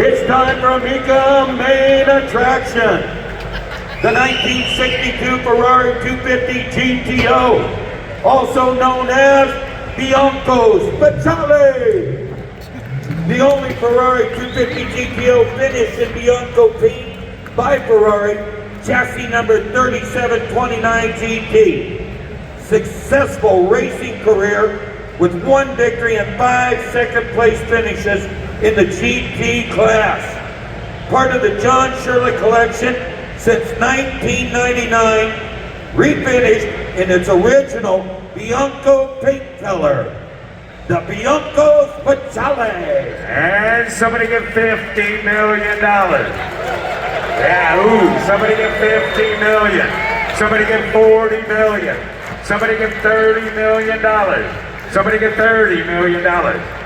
It's time for Mecum main attraction. The 1962 Ferrari 250 GTO, also known as Bianco Speciale. The only Ferrari 250 GTO finished in Bianco paint by Ferrari, chassis number 3729 GT. Successful racing career with 1 victory and 5 second place finishes in the GT class. Part of the John Shirley collection since 1999, refinished in its original Bianco paint color. The Bianco Speciale. And somebody get $50 million. Yeah, ooh, somebody get $50 million. Somebody get $40 million. Somebody get $30 million. Somebody get $30 million.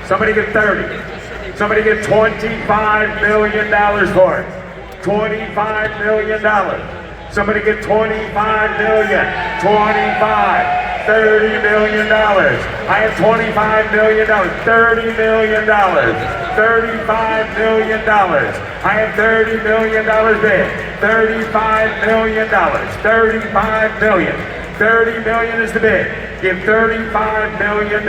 Somebody get 30. Somebody get $25 million for it. $25 million. Somebody get $25 million. 25. $30 million. I have $25 million. $30 million. $35 million. I have $30 million bid. $35 million. $35 million. $30 million is the bid. Give $35 million.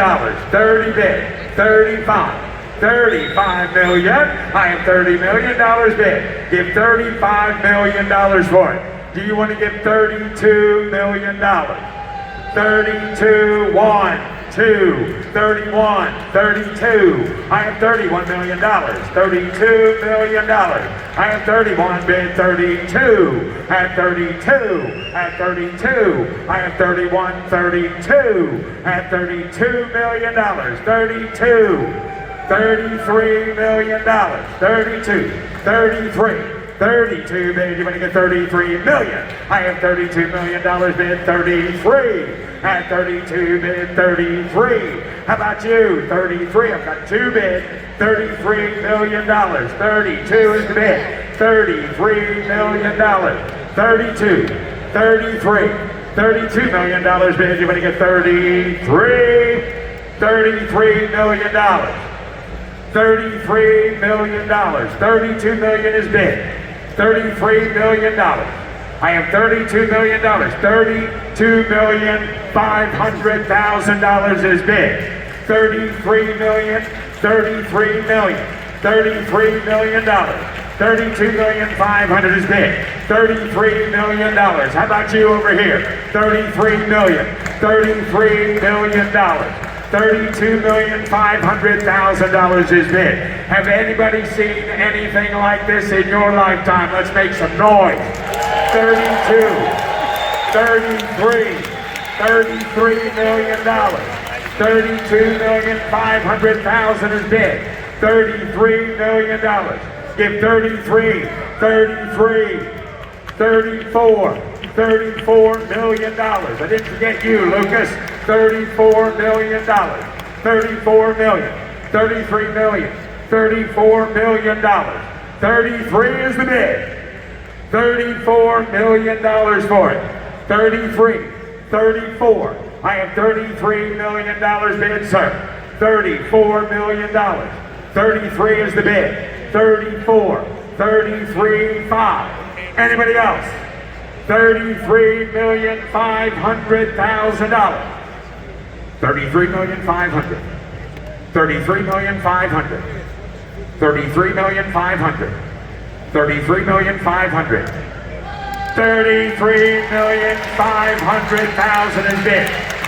30 bid. 35. $35 million. I have $30 million bid. Give $35 million for it. Do you want to give $32 million? 32, 1, 2, 31, 32. I have $31 million. $32 million. I have 31 bid. 32. At 32. At 32. I have 31. 32. At $32 million. 32. $33 million. 32. 33. 32 bid, you want to get 33 million. I have $32 million bid, 33. At 32 bid, 33. How about you? 33, I've got 2 bid, $33 million. 32 is the bid, $33 million. 32, 33, $32 million bid, you want to get 33. $33 million. $33 million. 32 million is bid. $33 million. I have $32 million. $32,500,000 is bid. $33 million. $33 million. $33 million. $32,500,000 is bid. $33 million. How about you over here? $33 million. $33 million. $32,500,000 is bid. Have anybody seen anything like this in your lifetime? Let's make some noise. 32, 33, $33 million. $32,500,000 is bid. $33 million. Give 33, 33, 34, $34 million. I didn't forget you, Lucas. $34 million. $34 million. $33 million. $34 million. 33 is the bid. $34 million for it. 33. 34. I have $33 million bid, sir. $34 million. 33 is the bid. 34. 33, 5. Anybody else? $33,500,000. $33,500,000. $33,500,000. $33,500,000. $33,500,000. $33,500,000 is bid.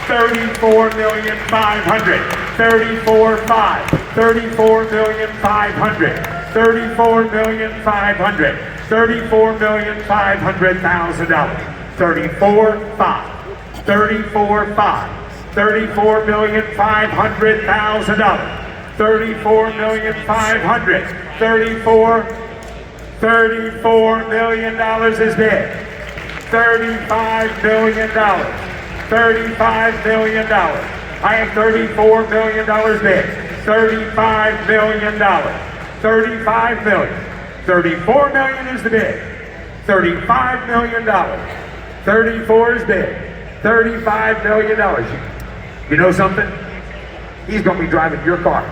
$34,500,000. 34, 5. $34,500,000. $34,500,000. $34,500,000. 34, 5. 34, 5. $34,500,000. $34,500,000. $34 million is bid. $35 million. $35 million. I have $34 million bid. $35 million. $35 million. $34 million is the bid. $35 million. 34 is bid. $35 million. You know something? He's going to be driving your car.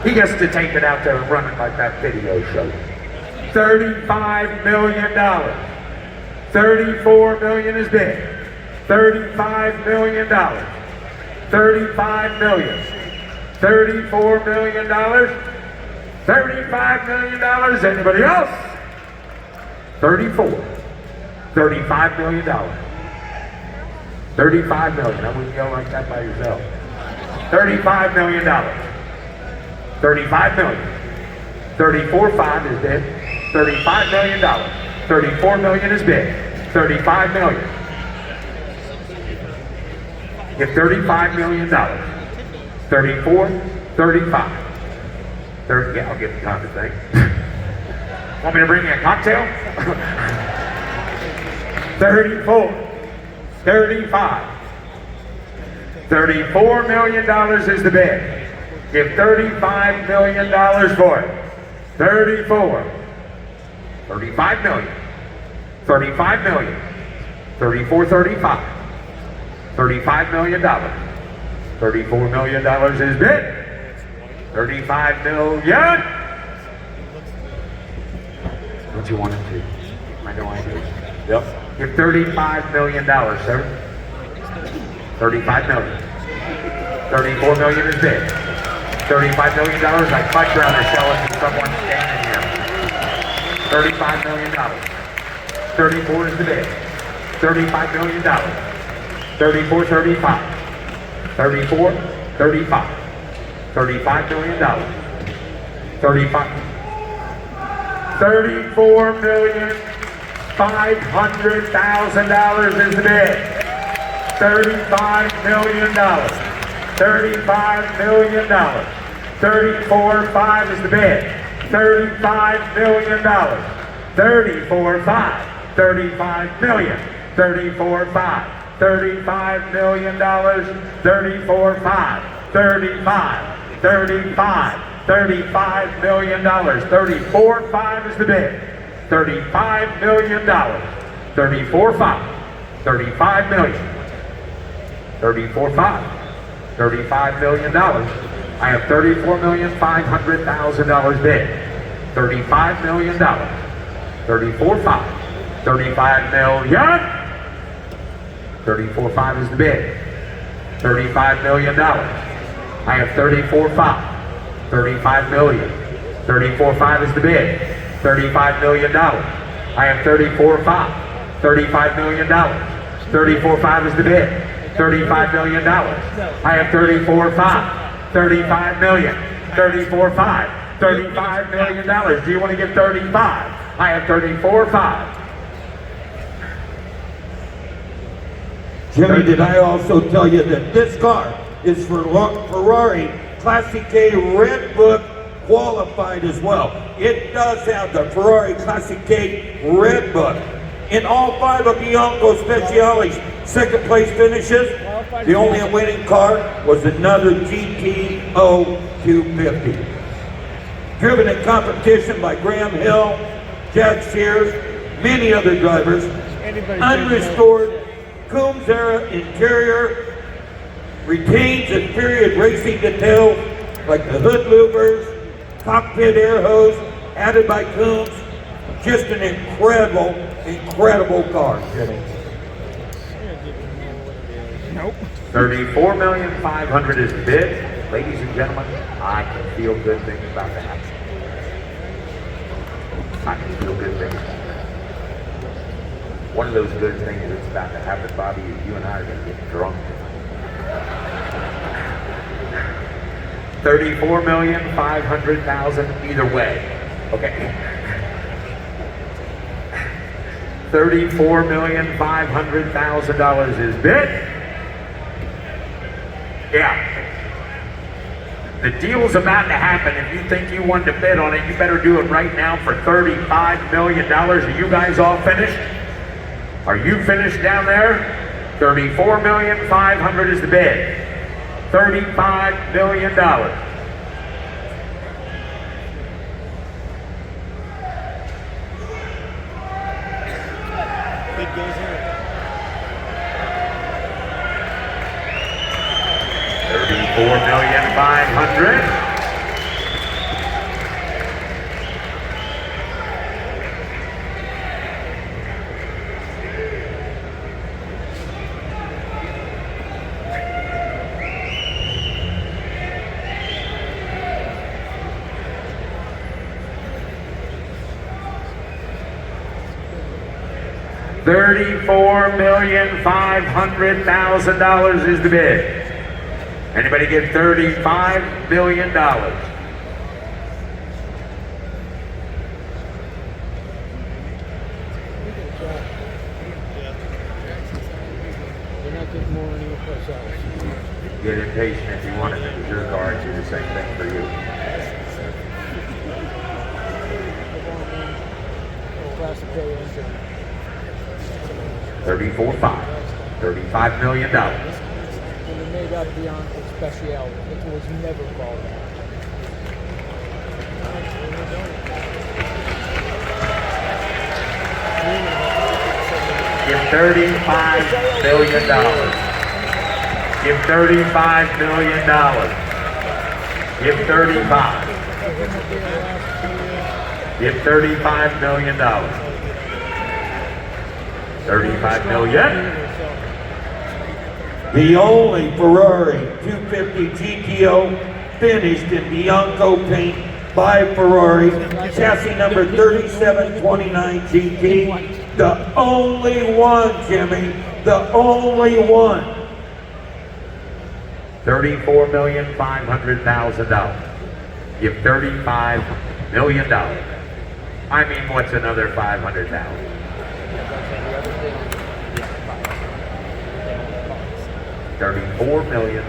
He gets to take it out there and run it like that video showed. $35 million. $34 million is bid. $35 million. $35 million. $34 million. $35 million. Anybody else? 34. $35 million. $35 million. I wouldn't go like that by yourself. $35 million. $35 million. 34.5 is bid. $35 million. $34 million is bid. $35 million. Give $35 million. 34, 35. 30, yeah, I'll give you time to think. Want me to bring you a cocktail? 34, 35. $34 million is the bid. Give $35 million for it. 34. 35 million. 35 million. 34, 35. $35 million. $34 million is bid. 35 million. What you want it to? I know I do. Yep. Give $35 million, sir. 35 million. 34 million is bid. $35 million. I'd much rather sell it to someone standing here. $35 million. 34 is the bid. $35 million. 34, 35. 34, 35. $35 million. 35. $34,500,000 is the bid. $35 million. $35 million. 34.5 is the bid. $35 million. 34.5. 35 million. 34.5. $35 million. 34.5. 35. 35. $35 million. 34.5 is the bid. $35 million. 34.5. 35 million. 34.5. $35 million. I have $34,500,000 bid. $35 million. 34.5. 35 million. 34.5 is the bid. $35 million. I have 34.5. 35 million. 34.5 is the bid. $35 million. I have 34.5. $35 million. 34.5 is the bid. $35 million. I have 34.5. 35 million. 34.5. $35 million. Do you want to give 35? I have 34.5. Jimmy, did I also tell you that this car is for Ferrari Classic A Red Book qualified as well. It does have the Ferrari Classic A Red Book. In all 5 of Bianco Speciale's second place finishes, the only winning car was another GTO 250. Driven in competition by Graham Hill, Jack Sears, many other drivers. Unrestored Coombs era interior, retains its period racing details like the hood louvers, cockpit air hose added by Coombs. Just an incredible car, Jimmy. Nope. $34,500,000 is the bid. Ladies and gentlemen, I can feel good things about to happen. I can feel good things. One of those good things that's about to happen, Bobby, is you and I are going to get drunk. $34,500,000 either way. Okay. $34,500,000 is bid. Yeah. The deal's about to happen. If you think you wanted to bid on it, you better do it right now for $35 million. Are you guys all finished? Are you finished down there? $34,500,000 is the bid. $35 million. Bid goes in. $34,500,000. $34,500,000 is the bid. Anybody get $35 million? Get impatient if you want it. It's your car. Do the same thing for you. $34.5. $35 million. And they made that Bianco Speciale. It was never called that. Give $35 million. Give $35 million. Give 35. Give $35 million. 35 million. The only Ferrari 250 GTO finished in Bianco paint by Ferrari, chassis number 3729 GT. The only one, Jimmy, the only one. $34,500,000. Give $35 million. I mean, what's another 500,000? $34,500,000.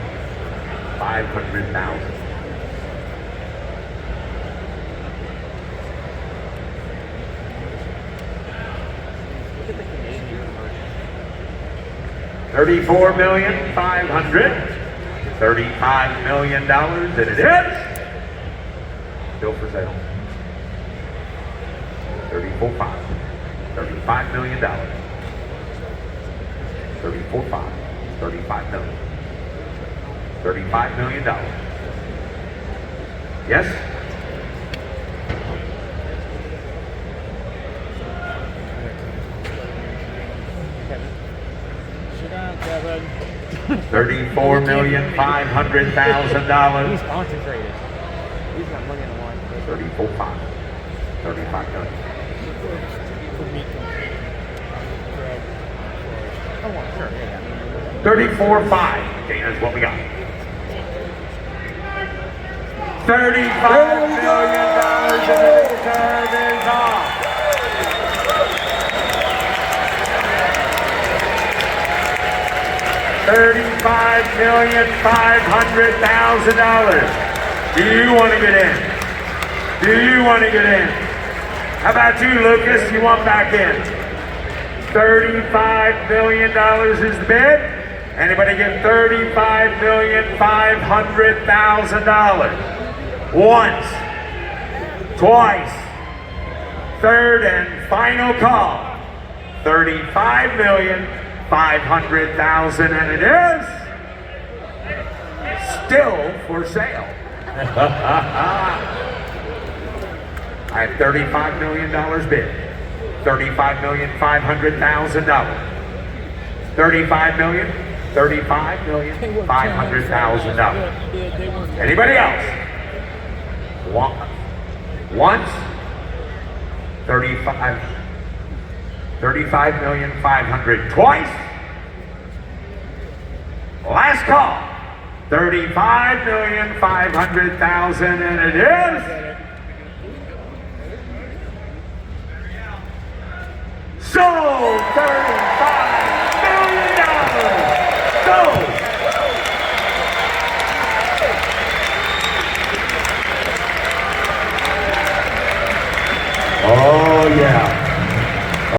$34,500,000. $35 million, and it is still for sale. $34.5. $35 million. $34.5. $35 million. $35 million. Yes? Sit down, Kevin. $34,500,000. He's concentrated. He's got money on the line. $34.5. $35 million. Oh, well, sure, yeah. 34.5. Dana's what we got. $35 million and the return is off. $35,500,000. Do you want to get in? Do you want to get in? How about you, Lucas? You want back in? $35 million is the bid. Anybody get $35,500,000? Once, twice, third and final call. $35,500,000, and it is still for sale. I have $35 million bid. $35,500,000. $35,500,000. Anybody else? Once. $35,500,000 twice. Last call. $35,500,000, and it is sold.